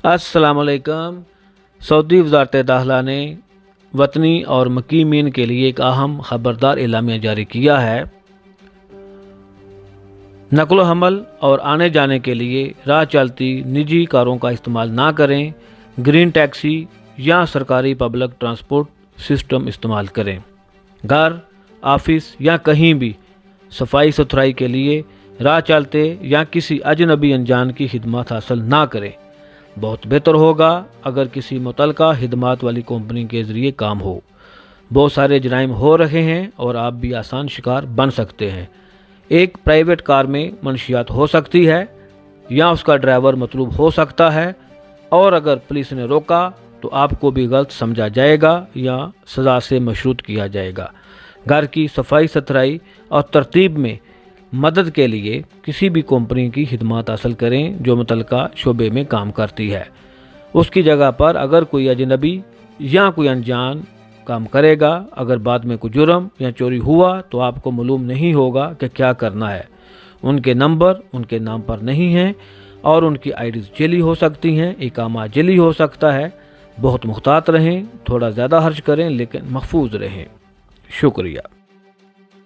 अस्सलाम वालेकुम। सऊदी वज़ारत दाखिला ने वतनी और मुकीमीन के लिए एक अहम खबरदार एलामिया जारी किया है। नक़्ल हमल और आने जाने के लिए राह चलती निजी कारों का इस्तेमाल ना करें। ग्रीन टैक्सी या सरकारी पब्लिक ट्रांसपोर्ट सिस्टम इस्तेमाल करें। घर, ऑफिस या कहीं भी सफाई सुथराई के लिए राह चलते या किसी अजनबी अनजान की खिदमत हासिल ना करें। बहुत बेहतर होगा अगर किसी मुतलका खिदमत वाली कंपनी के ज़रिए काम हो। बहुत सारे जराइम हो रहे हैं और आप भी आसान शिकार बन सकते हैं। एक प्राइवेट कार में मनशियात हो सकती है या उसका ड्राइवर मतलूब हो सकता है, और अगर पुलिस ने रोका तो आपको भी गलत समझा जाएगा या सज़ा से मशरूत किया जाएगा। घर की सफाई सुथराई और तरतीब में मदद के लिए किसी भी कंपनी की खिदमत हासिल करें जो मुतलका शोबे में काम करती है। उसकी जगह पर अगर कोई अजनबी या कोई अनजान काम करेगा, अगर बाद में कोई जुर्म या चोरी हुआ तो आपको मालूम नहीं होगा कि क्या करना है। उनके नंबर उनके नाम पर नहीं हैं और उनकी आईडीज़ जेली हो सकती हैं, इकामा जेली हो सकता है। बहुत मुहतात रहें, थोड़ा ज़्यादा खर्च करें लेकिन महफूज रहें। शुक्रिया।